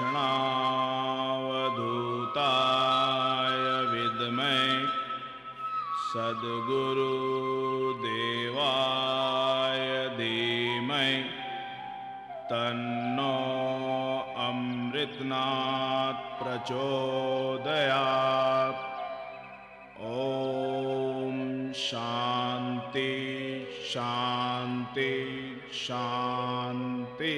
कृष्णावधूताय विद्महे सद्गुरुदेवाय धीमहि तन्नो अमृतनाथ प्रचोदयात्। ओम शांति शांति शांति।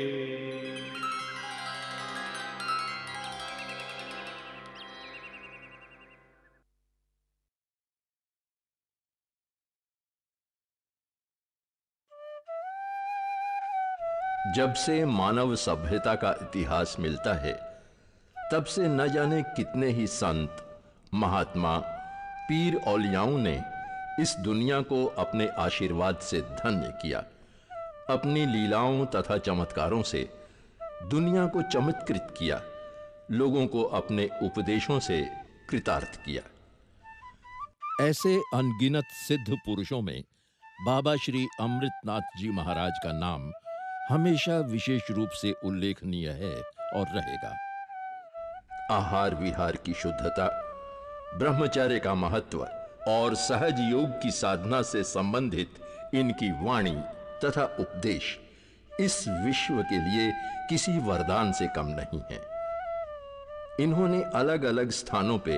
जब से मानव सभ्यता का इतिहास मिलता है, तब से न जाने कितने ही संत, महात्मा, पीर औलियाओं ने इस दुनिया को अपने आशीर्वाद से धन्य किया। अपनी लीलाओं तथा चमत्कारों से दुनिया को चमत्कृत किया, लोगों को अपने उपदेशों से कृतार्थ किया। ऐसे अनगिनत सिद्ध पुरुषों में बाबा श्री अमृतनाथ जी महाराज का नाम हमेशा विशेष रूप से उल्लेखनीय है और रहेगा। आहार विहार की शुद्धता, ब्रह्मचर्य का महत्व और सहज योग की साधना से संबंधित इनकी वाणी तथा उपदेश इस विश्व के लिए किसी वरदान से कम नहीं है। इन्होंने अलग अलग स्थानों पे,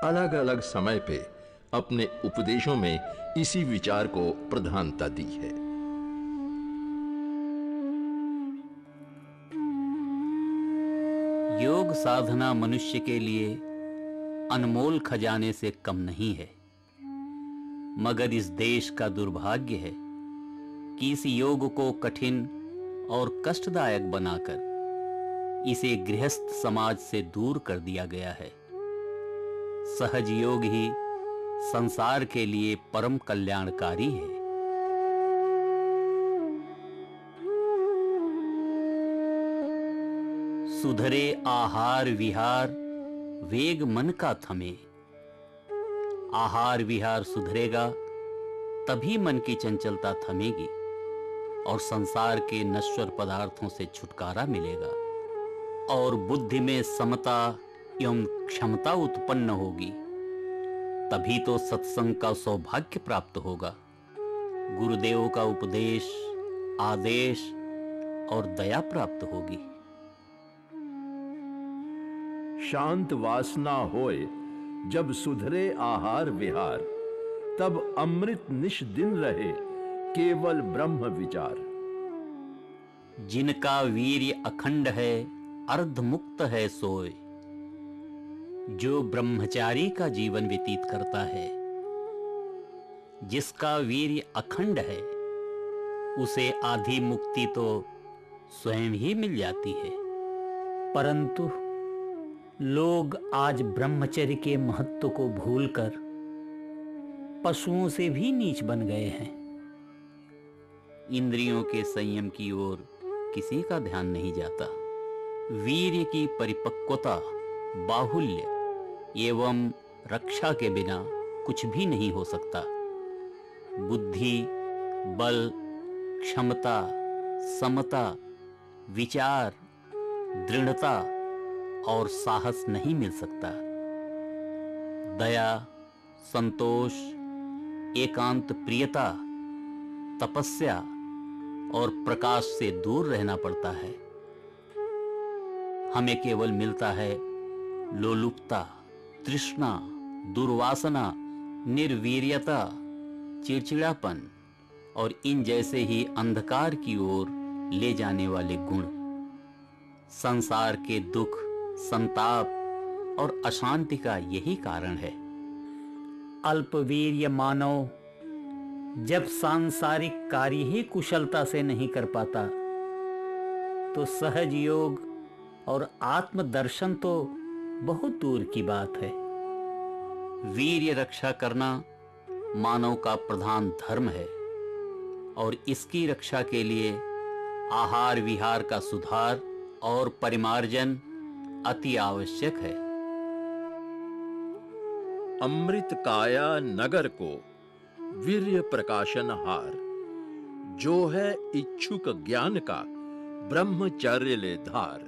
अलग अलग समय पे अपने उपदेशों में इसी विचार को प्रधानता दी है। योग साधना मनुष्य के लिए अनमोल खजाने से कम नहीं है, मगर इस देश का दुर्भाग्य है कि इस योग को कठिन और कष्टदायक बनाकर इसे गृहस्थ समाज से दूर कर दिया गया है। सहज योग ही संसार के लिए परम कल्याणकारी है। सुधरे आहार विहार, वेग मन का थमे। आहार विहार सुधरेगा तभी मन की चंचलता थमेगी और संसार के नश्वर पदार्थों से छुटकारा मिलेगा और बुद्धि में समता एवं क्षमता उत्पन्न होगी। तभी तो सत्संग का सौभाग्य प्राप्त होगा। गुरुदेव का उपदेश, आदेश और दया प्राप्त होगी। शांत वासना होए जब सुधरे आहार विहार, तब अमृत निश दिन रहे केवल ब्रह्म विचार। जिनका वीर्य अखंड है अर्ध मुक्त है सोए, जो ब्रह्मचारी का जीवन व्यतीत करता है। जिसका वीर्य अखंड है उसे आधी मुक्ति तो स्वयं ही मिल जाती है। परंतु लोग आज ब्रह्मचर्य के महत्व को भूलकर पशुओं से भी नीच बन गए हैं। इंद्रियों के संयम की ओर किसी का ध्यान नहीं जाता। वीर्य की परिपक्वता, बाहुल्य एवं रक्षा के बिना कुछ भी नहीं हो सकता। बुद्धि, बल, क्षमता, समता, विचार, दृढ़ता और साहस नहीं मिल सकता। दया, संतोष, एकांत प्रियता, तपस्या और प्रकाश से दूर रहना पड़ता है। हमें केवल मिलता है लोलुपता, तृष्णा, दुर्वासना, निर्वीर्यता, चिड़चिड़ापन और इन जैसे ही अंधकार की ओर ले जाने वाले गुण। संसार के दुख, संताप और अशांति का यही कारण है। अल्पवीर्य मानव जब सांसारिक कार्य ही कुशलता से नहीं कर पाता, तो सहज योग और आत्मदर्शन तो बहुत दूर की बात है। वीर्य रक्षा करना मानव का प्रधान धर्म है और इसकी रक्षा के लिए आहार विहार का सुधार और परिमार्जन अति आवश्यक है। अमृत काया नगर को वीर्य प्रकाशन हार, जो है इच्छुक ज्ञान का ब्रह्मचर्य ले धार।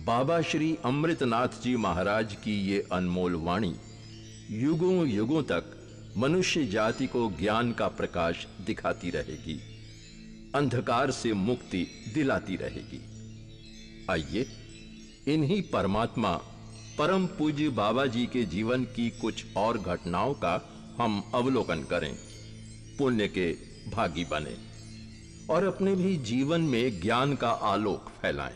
बाबा श्री अमृतनाथ जी महाराज की ये अनमोल वाणी युगों युगों तक मनुष्य जाति को ज्ञान का प्रकाश दिखाती रहेगी, अंधकार से मुक्ति दिलाती रहेगी। आइए इन्हीं परमात्मा परम पूज्य बाबा जी के जीवन की कुछ और घटनाओं का हम अवलोकन करें, पुण्य के भागी बने और अपने भी जीवन में ज्ञान का आलोक फैलाएं।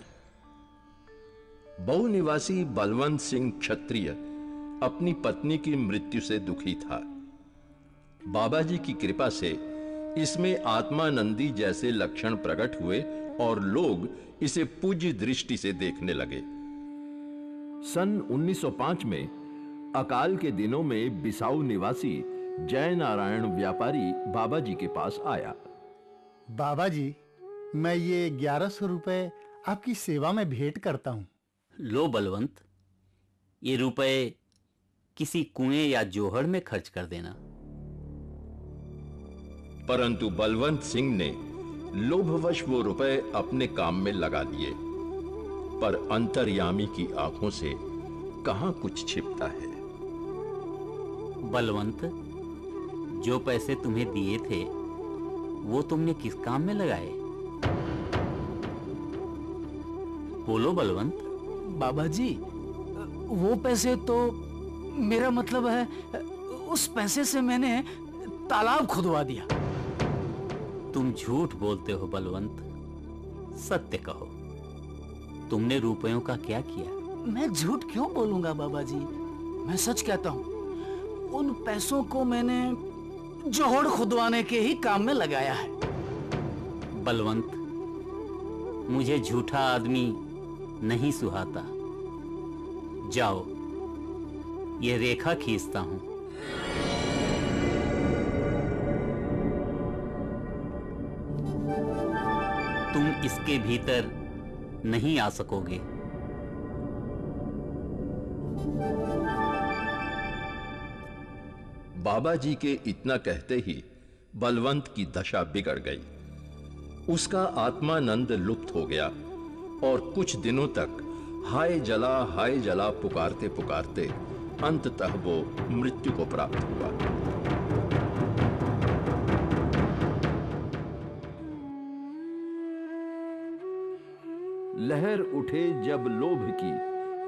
बहु निवासी बलवंत सिंह क्षत्रिय अपनी पत्नी की मृत्यु से दुखी था। बाबा जी की कृपा से इसमें आत्मानंदी जैसे लक्षण प्रकट हुए और लोग इसे पूज्य दृष्टि से देखने लगे। सन 1905 में अकाल के दिनों में बिसाऊ निवासी जय नारायण व्यापारी बाबा जी के पास आया। बाबा जी, मैं ये 1100 रुपए आपकी सेवा में भेंट करता हूं। लो बलवंत, ये रुपए किसी कुएं या जोहड़ में खर्च कर देना। परंतु बलवंत सिंह ने लोभवश वो रुपए अपने काम में लगा लिए, पर अंतर्यामी की आंखों से कहां कुछ छिपता है। बलवंत, जो पैसे तुम्हें दिए थे वो तुमने किस काम में लगाए? बोलो बलवंत। बाबा जी, वो पैसे तो, मेरा मतलब है उस पैसे से मैंने तालाब खुदवा दिया। तुम झूठ बोलते हो बलवंत, सत्य कहो, तुमने रुपयों का क्या किया? मैं झूठ क्यों बोलूंगा बाबा जी, मैं सच कहता हूं। उन पैसों को मैंने जोहड़ खुदवाने के ही काम में लगाया है। बलवंत, मुझे झूठा आदमी नहीं सुहाता। जाओ, ये रेखा खींचता हूं। तुम इसके भीतर नहीं आ सकोगे। बाबा जी के इतना कहते ही बलवंत की दशा बिगड़ गई। उसका आत्मानंद लुप्त हो गया और कुछ दिनों तक हाय जला पुकारते पुकारते अंततः वो मृत्यु को प्राप्त हुआ। लहर उठे जब लोभ की,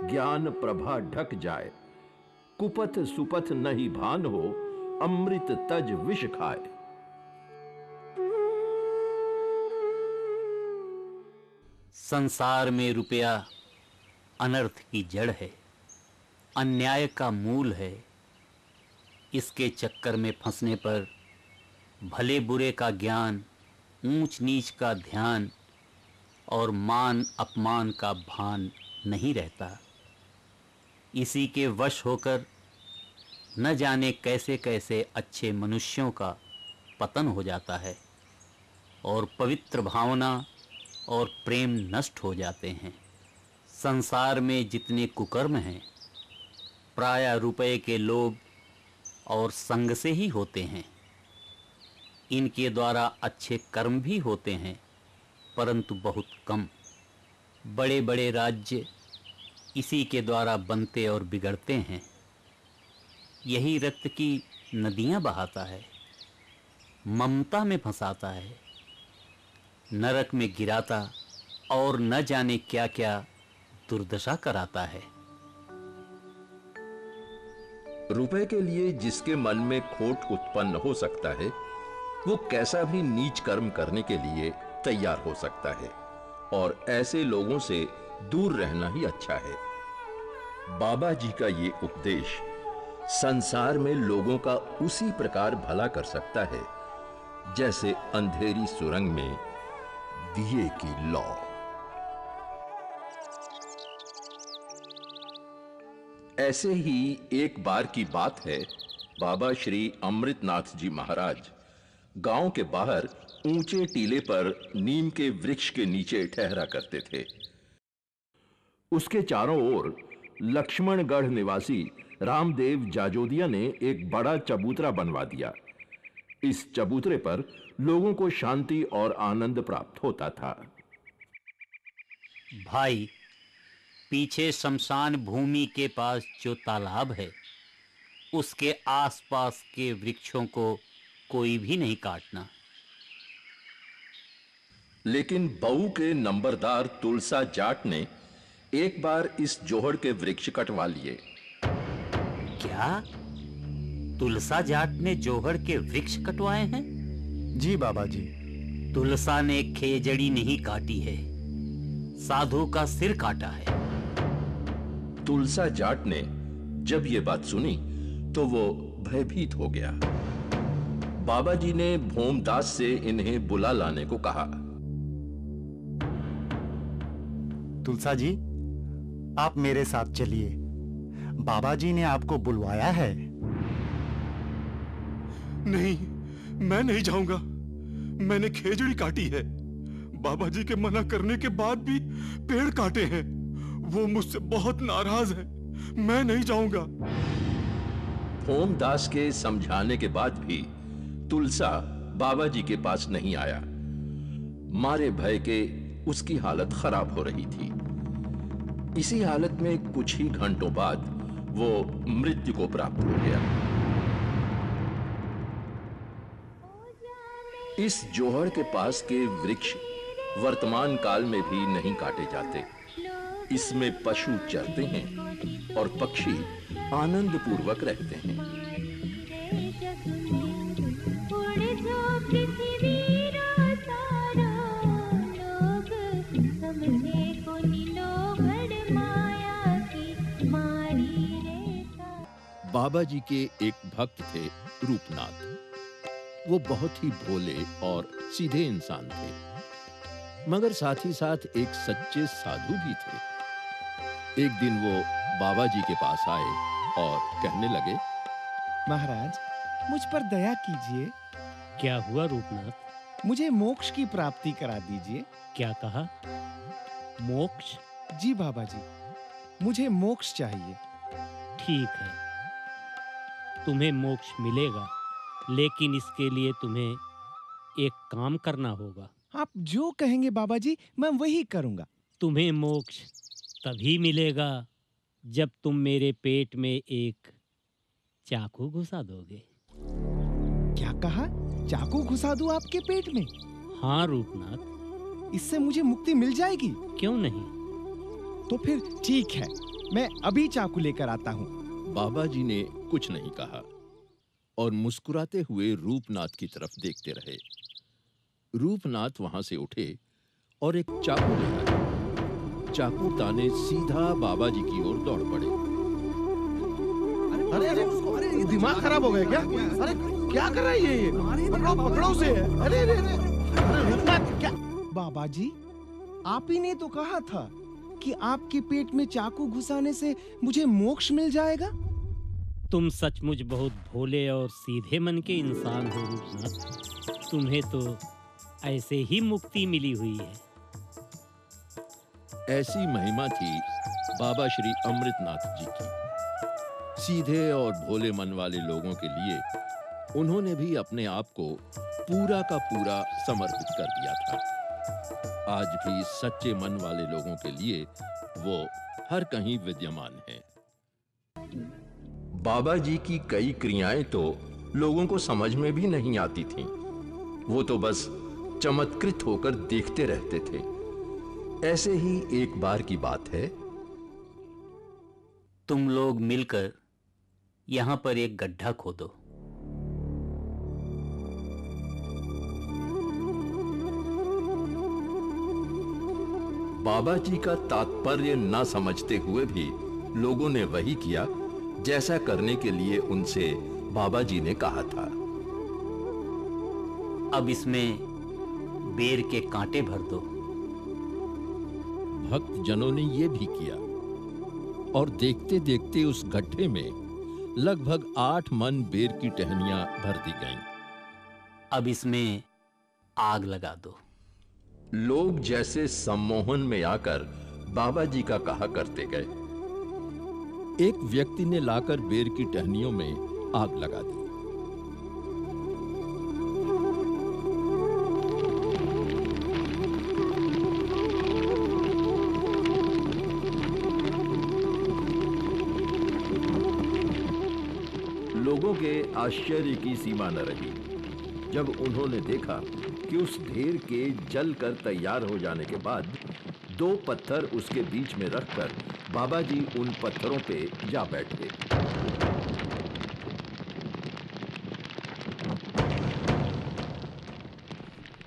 ज्ञान प्रभा ढक जाए, कुपथ सुपथ नहीं भान हो, अमृत तज विष खाए। संसार में रुपया अनर्थ की जड़ है, अन्याय का मूल है। इसके चक्कर में फंसने पर भले बुरे का ज्ञान, ऊंच नीच का ध्यान और मान अपमान का भान नहीं रहता। इसी के वश होकर न जाने कैसे कैसे अच्छे मनुष्यों का पतन हो जाता है और पवित्र भावना और प्रेम नष्ट हो जाते हैं। संसार में जितने कुकर्म हैं प्रायः रुपए के लोभ और संग से ही होते हैं। इनके द्वारा अच्छे कर्म भी होते हैं, परंतु बहुत कम। बड़े बड़े राज्य इसी के द्वारा बनते और बिगड़ते हैं। यही रक्त की नदियां बहाता है, ममता में फंसाता है, नरक में गिराता और न जाने क्या क्या दुर्दशा कराता है। रुपए के लिए जिसके मन में खोट उत्पन्न हो सकता है, वो कैसा भी नीच कर्म करने के लिए तैयार हो सकता है और ऐसे लोगों से दूर रहना ही अच्छा है। बाबा जी का ये उपदेश संसार में लोगों का उसी प्रकार भला कर सकता है जैसे अंधेरी सुरंग में दिए की लौ। ऐसे ही एक बार की बात है, बाबा श्री अमृतनाथ जी महाराज गांव के बाहर ऊंचे टीले पर नीम के वृक्ष के नीचे ठहरा करते थे। उसके चारों ओर लक्ष्मणगढ़ निवासी रामदेव जाजोदिया ने एक बड़ा चबूतरा बनवा दिया। इस चबूतरे पर लोगों को शांति और आनंद प्राप्त होता था। भाई, पीछे शमशान भूमि के पास जो तालाब है, उसके आसपास के वृक्षों को कोई भी नहीं काटना। लेकिन बहू के नंबरदार तुलसा जाट ने एक बार इस जोहड़ के वृक्ष कटवा लिए। क्या तुलसा जाट ने जोहड़ के वृक्ष कटवाए हैं? जी बाबा जी। तुलसा ने खेजड़ी नहीं काटी है, साधु का सिर काटा है। तुलसा जाट ने जब ये बात सुनी तो वो भयभीत हो गया। बाबा जी ने भोमदास से इन्हें बुला लाने को कहा। तुलसा जी, आप मेरे साथ चलिए, बाबा जी ने आपको बुलवाया है। नहीं, मैं नहीं जाऊंगा। मैंने खेजड़ी काटी है। बाबा जी के मना करने के बाद भी पेड़ काटे हैं। वो मुझसे बहुत नाराज है। मैं नहीं जाऊंगा। भोमदास के समझाने के बाद भी तुलसा बाबा जी के पास नहीं आया। मारे भय के उसकी हालत खराब हो रही थी। इसी हालत में कुछ ही घंटों बाद वो मृत्यु को प्राप्त हो गया। इस जोहड़ के पास के वृक्ष वर्तमान काल में भी नहीं काटे जाते। इसमें पशु चरते हैं और पक्षी आनंद पूर्वक रहते हैं। बाबा जी के एक भक्त थे रूपनाथ। वो बहुत ही भोले और सीधे इंसान थे, मगर साथ ही साथ एक सच्चे साधु भी थे। एक दिन वो बाबा जी के पास आए और कहने लगे, महाराज, मुझ पर दया कीजिए। क्या हुआ रूपनाथ? मुझे मोक्ष की प्राप्ति करा दीजिए। क्या कहा? मोक्ष? जी बाबा जी, मुझे मोक्ष चाहिए। ठीक है, तुम्हें मोक्ष मिलेगा, लेकिन इसके लिए तुम्हें एक काम करना होगा। आप जो कहेंगे बाबा जी, मैं वही करूंगा। तुम्हें मोक्ष तभी मिलेगा जब तुम मेरे पेट में एक चाकू घुसा दोगे। क्या कहा? चाकू घुसा दूं आपके पेट में? हाँ रूपनाथ। इससे मुझे मुक्ति मिल जाएगी? क्यों नहीं। तो फिर ठीक है, मैं अभी चाकू लेकर आता हूँ। बाबा जी ने कुछ नहीं कहा और मुस्कुराते हुए रूपनाथ की तरफ देखते रहे। रूपनाथ वहां से उठे और एक चाकू ले आए। चाकू ताने सीधा बाबा जी की ओर दौड़ पड़े। अरे, दिमाग खराब हो गया क्या? अरे क्या कर रहा है ये? पकड़ो उसे। अरे रूपनाथ, क्या? बाबा जी, आप ही ने तो कहा था कि आपके पेट में चाकू घुसाने से मुझे मोक्ष मिल जाएगा। तुम सचमुच बहुत भोले और सीधे मन के इंसान हो रूपनाथ। तुम्हें तो ऐसे ही मुक्ति मिली हुई है। ऐसी महिमा थी बाबा श्री अमृतनाथ जी की। सीधे और भोले मन वाले लोगों के लिए उन्होंने भी अपने आप को पूरा का पूरा समर्पित कर दिया था। आज भी सच्चे मन वाले लोगों के लिए वो हर कहीं विद्यमान है। बाबा जी की कई क्रियाएं तो लोगों को समझ में भी नहीं आती थीं। वो तो बस चमत्कृत होकर देखते रहते थे। ऐसे ही एक बार की बात है। तुम लोग मिलकर यहां पर एक गड्ढा खोदो। बाबा जी का तात्पर्य न समझते हुए भी लोगों ने वही किया जैसा करने के लिए उनसे बाबा जी ने कहा था। अब इसमें बेर के कांटे भर दो। भक्त जनों ने ये भी किया और देखते देखते उस गड्ढे में लगभग 8 मन बेर की टहनियां भर दी गईं। अब इसमें आग लगा दो। लोग जैसे सम्मोहन में आकर बाबा जी का कहा करते गए। एक व्यक्ति ने लाकर बेर की टहनियों में आग लगा दी। लोगों के आश्चर्य की सीमा न रही जब उन्होंने देखा कि उस ढेर के जलकर तैयार हो जाने के बाद 2 पत्थर उसके बीच में रखकर बाबा जी उन पत्थरों पे जा बैठे।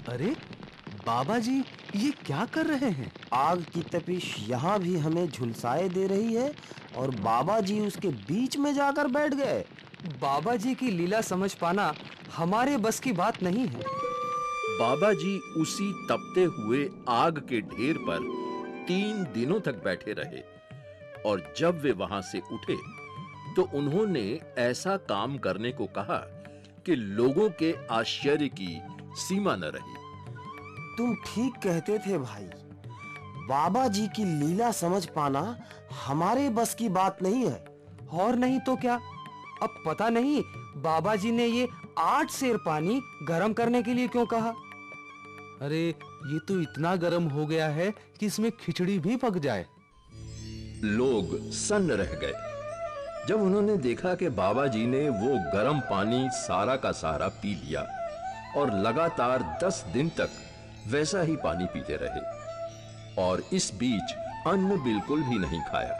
अरे बाबा जी, ये क्या कर रहे हैं? आग की तपिश यहाँ भी हमें झुलसाए दे रही है और बाबा जी उसके बीच में जाकर बैठ गए। बाबा जी की लीला समझ पाना हमारे बस की बात नहीं है। बाबा जी उसी तपते हुए आग के ढेर पर 3 दिनों तक बैठे रहे और जब वे वहां से उठे तो उन्होंने ऐसा काम करने को कहा कि लोगों के आश्चर्य की सीमा न रही। तुम ठीक कहते थे भाई, बाबा जी की लीला समझ पाना हमारे बस की बात नहीं है। और नहीं तो क्या, अब पता नहीं बाबा जी ने ये 8 सेर पानी गर्म करने के लिए क्यों कहा। अरे ये तो इतना गर्म हो गया है कि इसमें खिचड़ी भी पक जाए। लोग सन्न रह गए जब उन्होंने देखा कि बाबा जी ने वो गर्म पानी सारा का सारा पी लिया और लगातार 10 दिन तक वैसा ही पानी पीते रहे और इस बीच अन्न बिल्कुल भी नहीं खाया।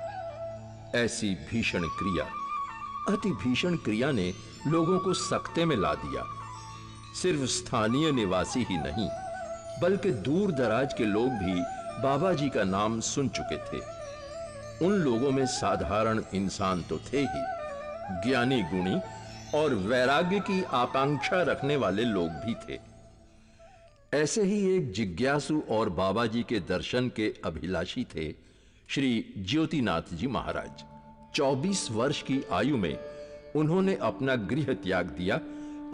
ऐसी भीषण क्रिया, अति भीषण क्रिया ने लोगों को सकते में ला दिया। सिर्फ स्थानीय निवासी ही नहीं बल्कि दूर दराज के लोग भी बाबा जी का नाम सुन चुके थे। उन लोगों में साधारण इंसान तो थे ही, ज्ञानी गुणी और वैराग्य की आकांक्षा रखने वाले लोग भी थे। ऐसे ही एक जिज्ञासु और बाबा जी के दर्शन के अभिलाषी थे श्री ज्योतिनाथ जी महाराज। 24 वर्ष की आयु में उन्होंने अपना गृह त्याग दिया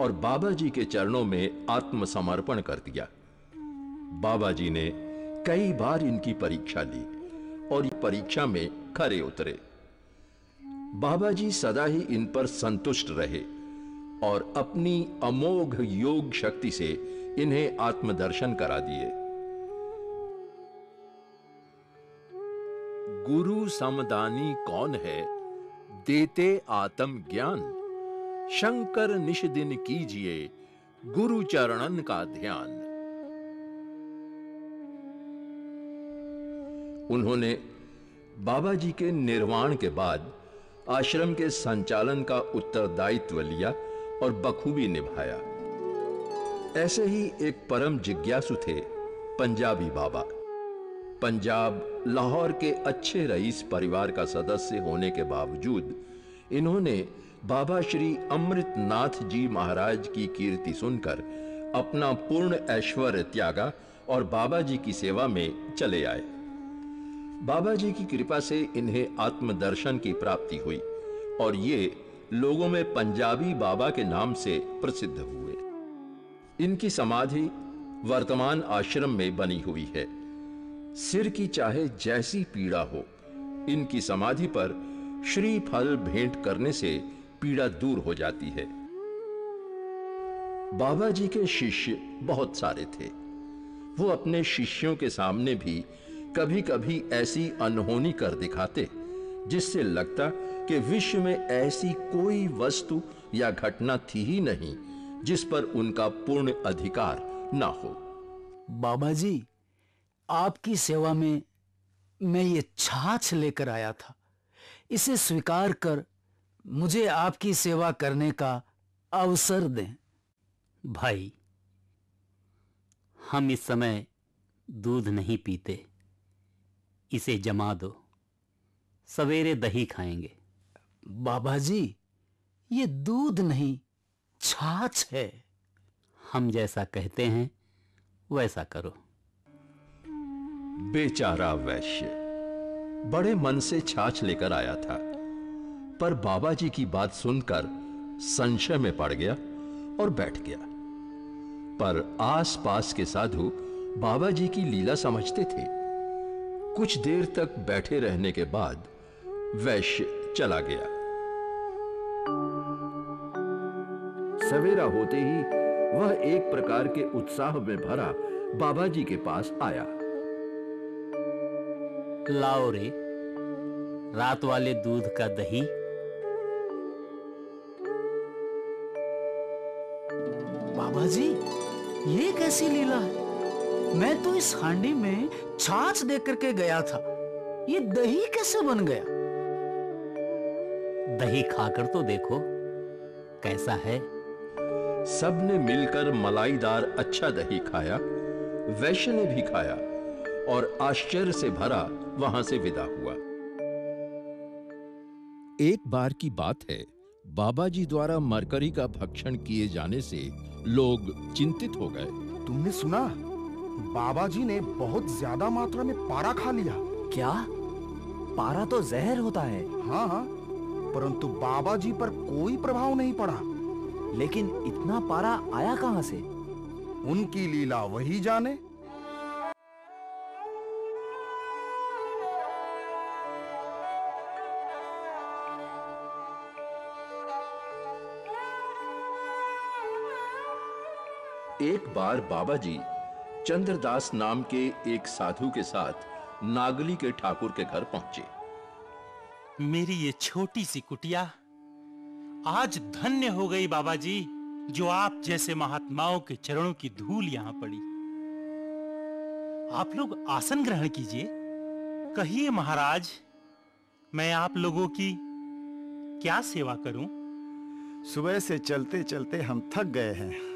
और बाबा जी के चरणों में आत्मसमर्पण कर दिया। बाबा जी ने कई बार इनकी परीक्षा ली और इस परीक्षा में खरे उतरे। बाबा जी सदा ही इन पर संतुष्ट रहे और अपनी अमोघ योग शक्ति से इन्हें आत्मदर्शन करा दिए। गुरु समदानी कौन है, देते आत्म ज्ञान, शंकर निश दिन कीजिए गुरु चरणन का ध्यान। उन्होंने बाबा जी के निर्वाण के बाद आश्रम के संचालन का उत्तरदायित्व लिया और बखूबी निभाया। ऐसे ही एक परम जिज्ञासु थे पंजाबी बाबा। पंजाब लाहौर के अच्छे रईस परिवार का सदस्य होने के बावजूद इन्होंने बाबा श्री अमृतनाथ जी महाराज की कीर्ति सुनकर अपना पूर्ण ऐश्वर्य त्यागा और बाबा जी की सेवा में चले आए। बाबा जी की कृपा से इन्हें आत्मदर्शन की प्राप्ति हुई और ये लोगों में पंजाबी बाबा के नाम से प्रसिद्ध हुए। इनकी समाधि वर्तमान आश्रम में बनी हुई है। सिर की चाहे जैसी पीड़ा हो, इनकी समाधि पर श्रीफल भेंट करने से पीड़ा दूर हो जाती है। बाबा जी के शिष्य बहुत सारे थे। वो अपने शिष्यों के सामने भी कभी कभी ऐसी अनहोनी कर दिखाते जिससे लगता कि विश्व में ऐसी कोई वस्तु या घटना थी ही नहीं जिस पर उनका पूर्ण अधिकार ना हो। बाबा जी, आपकी सेवा में मैं ये छाछ लेकर आया था। इसे स्वीकार कर मुझे आपकी सेवा करने का अवसर दें। भाई, हम इस समय दूध नहीं पीते, इसे जमा दो, सवेरे दही खाएंगे। बाबा जी, ये दूध नहीं छाछ है। हम जैसा कहते हैं वैसा करो। बेचारा वैश्य बड़े मन से छाछ लेकर आया था, पर बाबा जी की बात सुनकर संशय में पड़ गया और बैठ गया। पर आसपास के साधु बाबा जी की लीला समझते थे। कुछ देर तक बैठे रहने के बाद वैश्य चला गया। सवेरा होते ही वह एक प्रकार के उत्साह में भरा बाबा जी के पास आया। लाओ रे, रात वाले दूध का दही। बाबा जी, ये कैसी लीला है? मैं तो इस हांडी में छाछ दे करके गया था, ये दही कैसे बन गया? दही खाकर तो देखो कैसा है। सबने मिलकर मलाईदार अच्छा दही खाया, वैश्य ने भी खाया और आश्चर्य से भरा वहां से विदा हुआ। एक बार की बात है, बाबा जी द्वारा मरकरी का भक्षण किए जाने से लोग चिंतित हो गए। तुमने सुना? बाबा जी ने बहुत ज्यादा मात्रा में पारा खा लिया। क्या? पारा तो जहर होता है। हाँ हाँ, परंतु बाबा जी पर कोई प्रभाव नहीं पड़ा। लेकिन इतना पारा आया कहां से? उनकी लीला वही जाने। एक बार बाबा जी चंद्रदास नाम के एक साधु के साथ नागली के ठाकुर के घर पहुंचे। मेरी ये छोटी सी कुटिया आज धन्य हो गई बाबा जी, जो आप जैसे महात्माओं के चरणों की धूल यहां पड़ी। आप लोग आसन ग्रहण कीजिए। कहिए महाराज, मैं आप लोगों की क्या सेवा करूं? सुबह से चलते चलते हम थक गए हैं।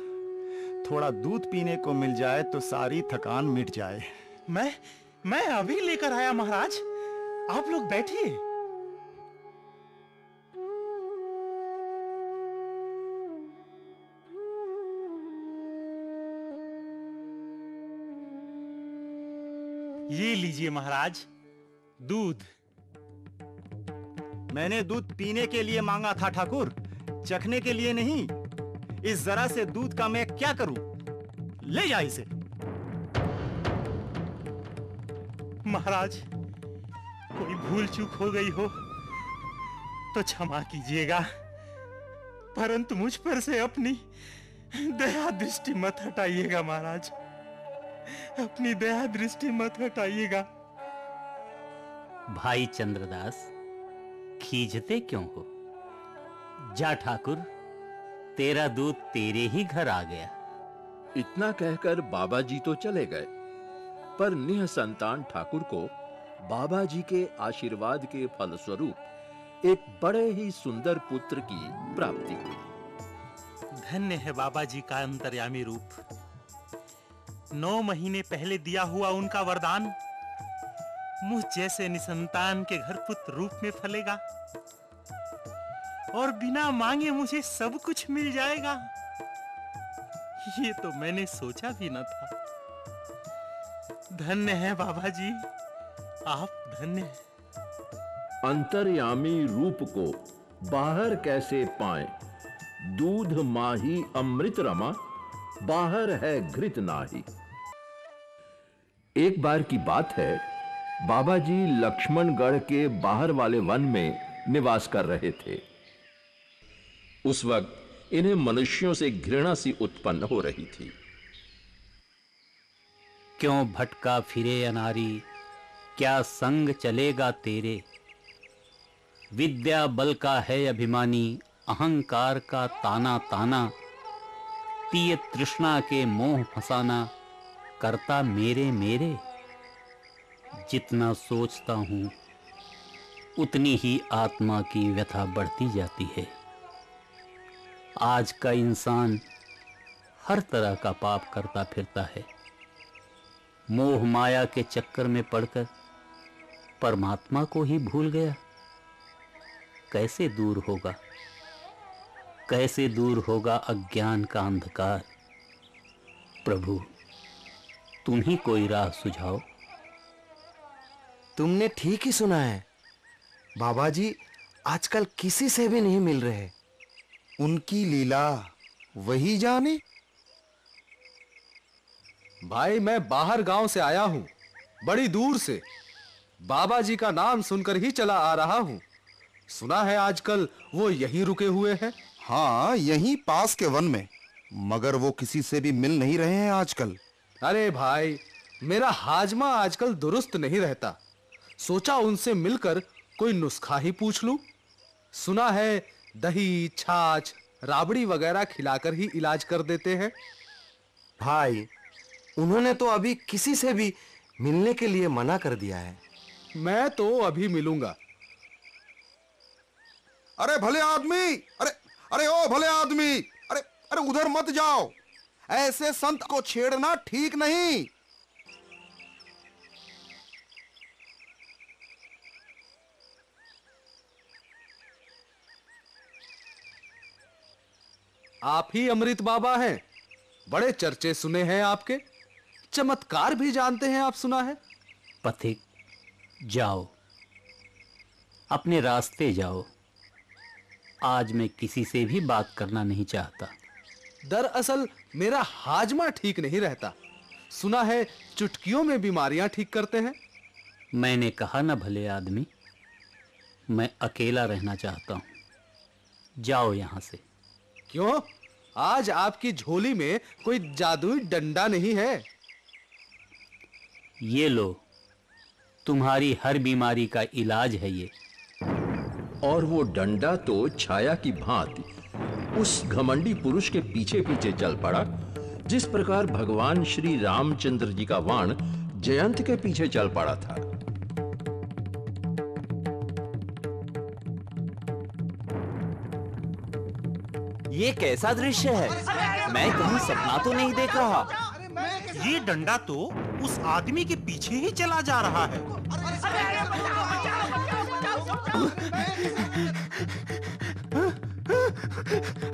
थोड़ा दूध पीने को मिल जाए तो सारी थकान मिट जाए। मैं अभी लेकर आया महाराज, आप लोग बैठिए। ये लीजिए महाराज दूध। मैंने दूध पीने के लिए मांगा था ठाकुर, चखने के लिए नहीं। इस जरा से दूध का मैं क्या करूं? ले जा इसे। महाराज, कोई भूल चूक हो गई हो तो क्षमा कीजिएगा, परंतु मुझ पर से अपनी दया दृष्टि मत हटाइएगा महाराज, अपनी दया दृष्टि मत हटाइएगा। भाई चंद्रदास, खींचते क्यों हो? जा ठाकुर, तेरा दूध तेरे ही घर आ गया। इतना कहकर बाबा जी तो चले गए, पर निःसंतान ठाकुर को बाबा जी के आशीर्वाद के फलस्वरूप एक बड़े ही सुंदर पुत्र की प्राप्ति हुई। धन्य है बाबा जी का अंतर्यामी रूप। 9 महीने पहले दिया हुआ उनका वरदान मुझ जैसे निसंतान के घर पुत्र रूप में फलेगा और बिना मांगे मुझे सब कुछ मिल जाएगा। ये तो मैंने सोचा भी न था। धन्य है बाबा जी, आप धन्य हैं। अंतर्यामी रूप को बाहर कैसे पाएं? दूध माही अमृत रमा, बाहर है घृत नाही। एक बार की बात है, बाबा जी लक्ष्मणगढ़ के बाहर वाले वन में निवास कर रहे थे। उस वक्त इन्हें मनुष्यों से घृणा सी उत्पन्न हो रही थी। क्यों भटका फिरे अनारी, क्या संग चलेगा तेरे? विद्या बल का है अभिमानी, अहंकार का ताना ताना। तीय तृष्णा के मोह फसाना, करता मेरे मेरे। जितना सोचता हूं उतनी ही आत्मा की व्यथा बढ़ती जाती है। आज का इंसान हर तरह का पाप करता फिरता है। मोह माया के चक्कर में पड़कर परमात्मा को ही भूल गया। कैसे दूर होगा, कैसे दूर होगा अज्ञान का अंधकार? प्रभु, तुम ही कोई राह सुझाओ। तुमने ठीक ही सुना है। बाबा जी आजकल किसी से भी नहीं मिल रहे। उनकी लीला वही जाने। भाई, मैं बाहर गांव से आया हूं, बड़ी दूर से। बाबा जी का नाम सुनकर ही चला आ रहा हूं। सुना है आजकल वो यहीं रुके हुए हैं। हाँ, यहीं पास के वन में, मगर वो किसी से भी मिल नहीं रहे हैं आजकल। अरे भाई, मेरा हाजमा आजकल दुरुस्त नहीं रहता। सोचा उनसे मिलकर कोई नुस्खा ही पूछ लूं। सुना है दही, छाछ, राबड़ी वगैरह खिलाकर ही इलाज कर देते हैं। भाई, उन्होंने तो अभी किसी से भी मिलने के लिए मना कर दिया है। मैं तो अभी मिलूंगा। अरे भले आदमी, अरे अरे ओ भले आदमी, अरे अरे उधर मत जाओ, ऐसे संत को छेड़ना ठीक नहीं। आप ही अमृत बाबा हैं। बड़े चर्चे सुने हैं आपके, चमत्कार भी जानते हैं आप, सुना है। पथिक, जाओ, अपने रास्ते जाओ। आज मैं किसी से भी बात करना नहीं चाहता। दरअसल मेरा हाजमा ठीक नहीं रहता। सुना है चुटकियों में बीमारियां ठीक करते हैं। मैंने कहा ना भले आदमी, मैं अकेला रहना चाहता हूं। जाओ यहां से। क्यों? आज आपकी झोली में कोई जादुई डंडा नहीं है? ये लो, तुम्हारी हर बीमारी का इलाज है ये। और वो डंडा तो छाया की भांति उस घमंडी पुरुष के पीछे पीछे चल पड़ा, जिस प्रकार भगवान श्री रामचंद्र जी का वाण जयंत के पीछे चल पड़ा था। ये कैसा दृश्य है? मैं कहीं सपना तो नहीं देख रहा। ये डंडा तो उस आदमी के पीछे ही चला जा रहा है।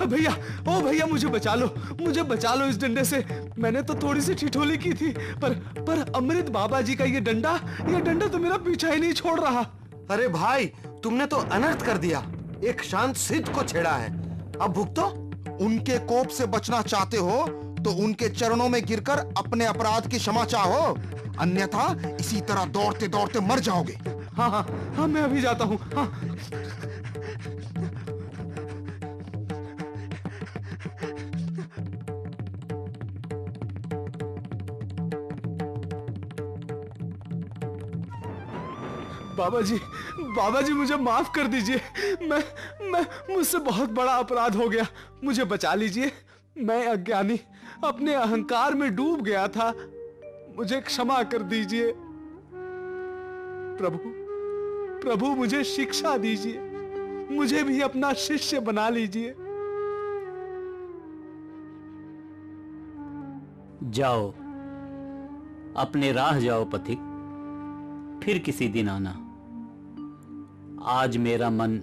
भैया, ओ भैया, मुझे बचा लो, मुझे बचा लो इस डंडे से। मैंने तो थोड़ी सी ठिठोली की थी, पर अमृत बाबा जी का ये डंडा तो मेरा पीछा ही नहीं छोड़ रहा। अरे भाई, तुमने तो अनर्थ कर दिया। एक शांत सिद्ध को छेड़ा है, अब भुगतो। उनके कोप से बचना चाहते हो तो उनके चरणों में गिरकर अपने अपराध की क्षमा चाहो, अन्यथा इसी तरह दौड़ते दौड़ते मर जाओगे। हाँ हाँ हाँ, मैं अभी जाता हूँ। हाँ। बाबा जी मुझे माफ कर दीजिए। मैं मुझसे बहुत बड़ा अपराध हो गया, मुझे बचा लीजिए। मैं अज्ञानी, अपने अहंकार में डूब गया था, मुझे क्षमा कर दीजिए। प्रभु मुझे शिक्षा दीजिए, मुझे भी अपना शिष्य बना लीजिए। जाओ, अपने राह जाओ पथिक, फिर किसी दिन आना। आज मेरा मन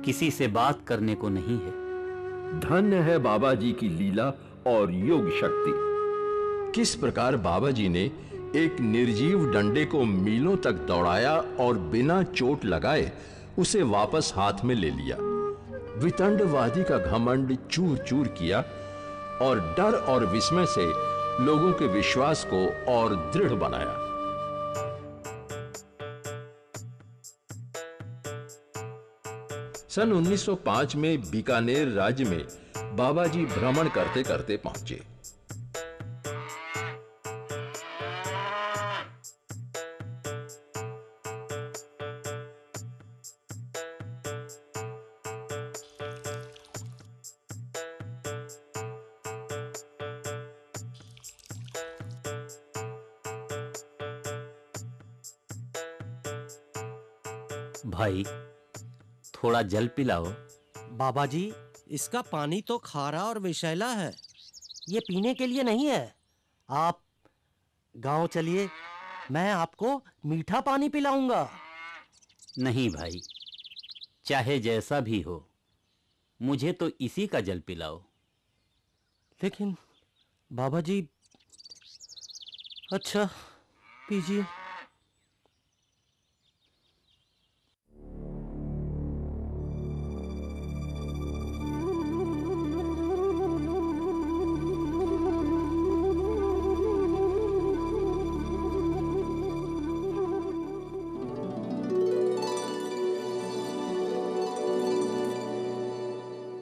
किसी से बात करने को नहीं है। धन्य है बाबा जी की लीला और योग शक्ति। किस प्रकार बाबा जी ने एक निर्जीव डंडे को मीलों तक दौड़ाया और बिना चोट लगाए उसे वापस हाथ में ले लिया, वितंडवादी का घमंड चूर चूर किया और डर और विस्मय से लोगों के विश्वास को और दृढ़ बनाया। सन 1905 में बीकानेर राज्य में बाबा जी भ्रमण करते करते पहुंचे। भाई, थोड़ा जल पिलाओ। बाबा जी, इसका पानी तो खारा और विषैला है, ये पीने के लिए नहीं है। आप गांव चलिए, मैं आपको मीठा पानी पिलाऊंगा। नहीं भाई, चाहे जैसा भी हो, मुझे तो इसी का जल पिलाओ। लेकिन बाबा जी, अच्छा पीजिए।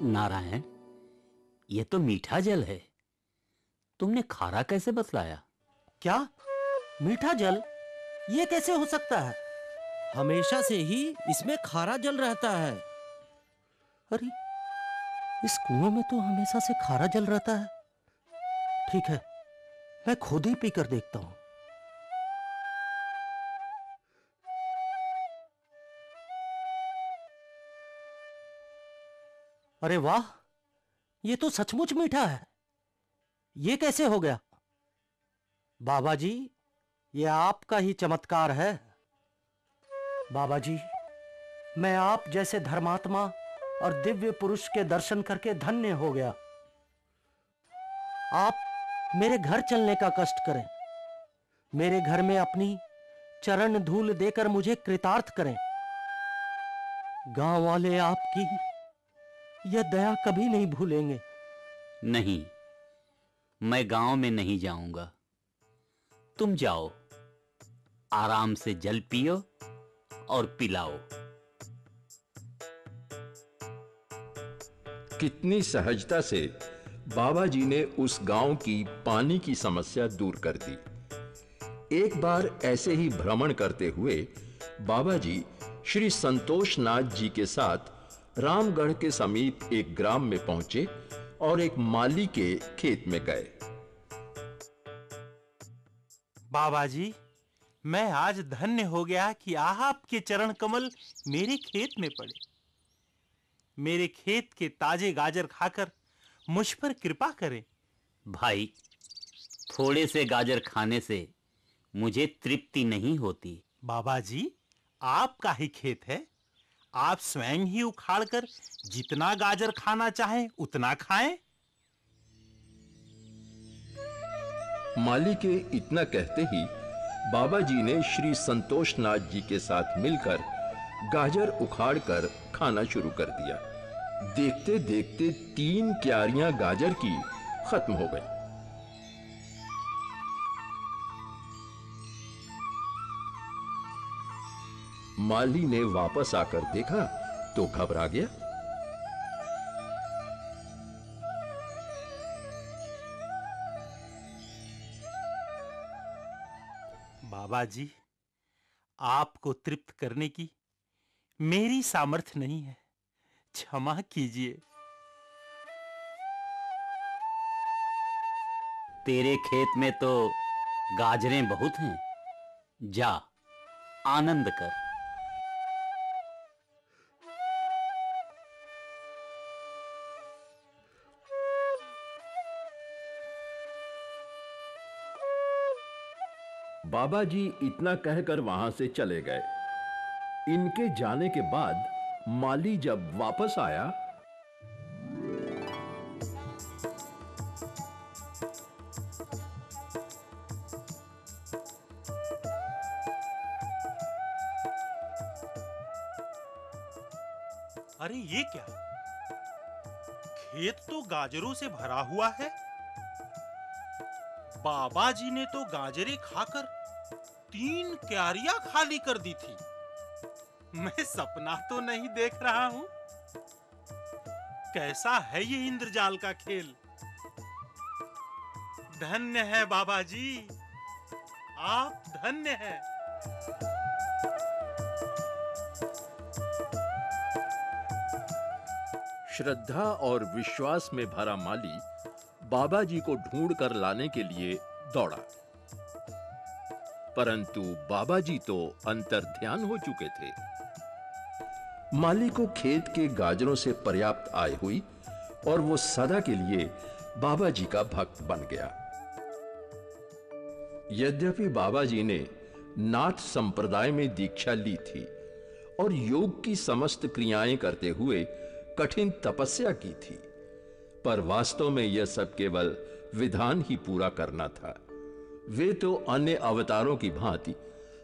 नारायण, ये तो मीठा जल है, तुमने खारा कैसे बतलाया? क्या मीठा जल? ये कैसे हो सकता है? हमेशा से ही इसमें खारा जल रहता है। अरे, इस कुएं में तो हमेशा से खारा जल रहता है। ठीक है, मैं खुद ही पीकर देखता हूं। अरे वाह, ये तो सचमुच मीठा है। ये कैसे हो गया? बाबा जी, ये आपका ही चमत्कार है। बाबा जी, मैं आप जैसे धर्मात्मा और दिव्य पुरुष के दर्शन करके धन्य हो गया। आप मेरे घर चलने का कष्ट करें, मेरे घर में अपनी चरण धूल देकर मुझे कृतार्थ करें। गांव वाले आपकी यह दया कभी नहीं भूलेंगे। नहीं, मैं गांव में नहीं जाऊंगा। तुम जाओ, आराम से जल पियो और पिलाओ। कितनी सहजता से बाबा जी ने उस गांव की पानी की समस्या दूर कर दी। एक बार ऐसे ही भ्रमण करते हुए बाबा जी श्री संतोष नाथ जी के साथ रामगढ़ के समीप एक ग्राम में पहुंचे और एक माली के खेत में गए। बाबा जी, मैं आज धन्य हो गया कि आपके चरण कमल मेरे खेत में पड़े। मेरे खेत के ताजे गाजर खाकर मुझ पर कृपा करें। भाई, थोड़े से गाजर खाने से मुझे तृप्ति नहीं होती। बाबा जी, आपका ही खेत है, आप स्वयं ही उखाड़कर जितना गाजर खाना चाहें उतना खाएं। माली के इतना कहते ही बाबा जी ने श्री संतोष नाथ जी के साथ मिलकर गाजर उखाड़कर खाना शुरू कर दिया। देखते देखते 3 क्यारियां गाजर की खत्म हो गई। माली ने वापस आकर देखा तो घबरा गया। बाबा जी, आपको तृप्त करने की मेरी सामर्थ्य नहीं है, क्षमा कीजिए। तेरे खेत में तो गाजरें बहुत हैं, जा आनंद कर। बाबा जी इतना कहकर वहां से चले गए। इनके जाने के बाद माली जब वापस आया अरे ये क्या? खेत तो गाजरों से भरा हुआ है। बाबा जी ने तो गाजरें खाकर 3 क्यारियां खाली कर दी थी। मैं सपना तो नहीं देख रहा हूं। कैसा है ये इंद्रजाल का खेल? धन्य है बाबा जी, आप धन्य हैं। श्रद्धा और विश्वास में भरा माली बाबा जी को ढूंढ कर लाने के लिए दौड़ा, परंतु बाबा जी तो अंतर्ध्यान हो चुके थे। माली को खेत के गाजरों से पर्याप्त आय हुई और वो सदा के लिए बाबा जी का भक्त बन गया। यद्यपि बाबा जी ने नाथ संप्रदाय में दीक्षा ली थी और योग की समस्त क्रियाएं करते हुए कठिन तपस्या की थी, पर वास्तव में यह सब केवल विधान ही पूरा करना था। वे तो अन्य अवतारों की भांति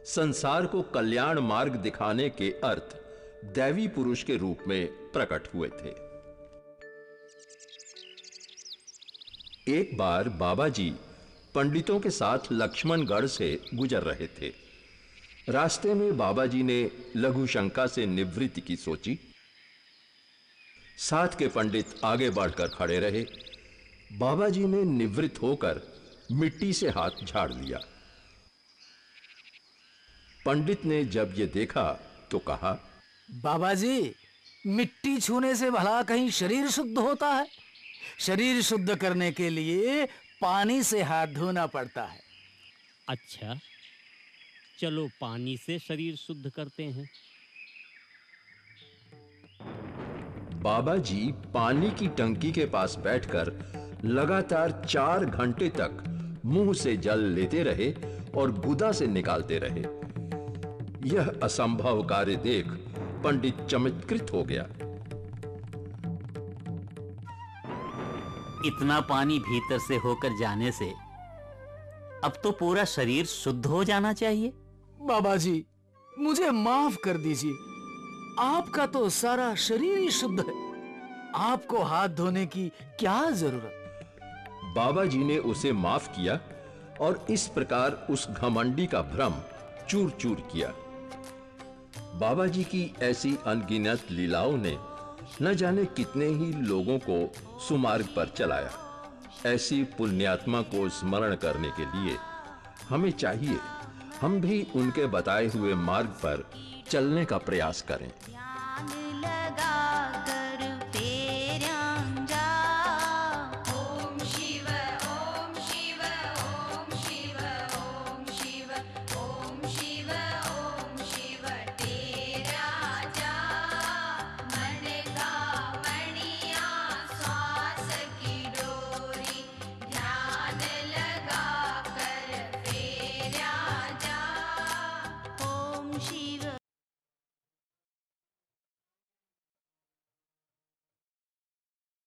संसार को कल्याण मार्ग दिखाने के अर्थ दैवी पुरुष के रूप में प्रकट हुए थे। एक बार बाबा जी पंडितों के साथ लक्ष्मणगढ़ से गुजर रहे थे। रास्ते में बाबा जी ने लघु शंका से निवृत्ति की सोची। साथ के पंडित आगे बढ़कर खड़े रहे। बाबा जी ने निवृत्त होकर मिट्टी से हाथ झाड़ लिया। पंडित ने जब ये देखा तो कहा, बाबा जी, मिट्टी छूने से भला कहीं शरीर शुद्ध होता है? शरीर शुद्ध करने के लिए पानी से हाथ धोना पड़ता है। अच्छा, चलो पानी से शरीर शुद्ध करते हैं। बाबा जी पानी की टंकी के पास बैठकर लगातार 4 घंटे तक मुंह से जल लेते रहे और गुदा से निकालते रहे। यह असंभव कार्य देख पंडित चमत्कृत हो गया। इतना पानी भीतर से होकर जाने से अब तो पूरा शरीर शुद्ध हो जाना चाहिए। बाबा जी, मुझे माफ कर दीजिए। आपका तो सारा शरीर ही शुद्ध है। आपको हाथ धोने की क्या जरूरत? बाबा जी ने उसे माफ किया और इस प्रकार उस घमंडी का भ्रम चूर चूर किया। बाबा जी की ऐसी अनगिनत लीलाओं ने न जाने कितने ही लोगों को सुमार्ग पर चलाया। ऐसी पुण्यात्मा को स्मरण करने के लिए हमें चाहिए हम भी उनके बताए हुए मार्ग पर चलने का प्रयास करें।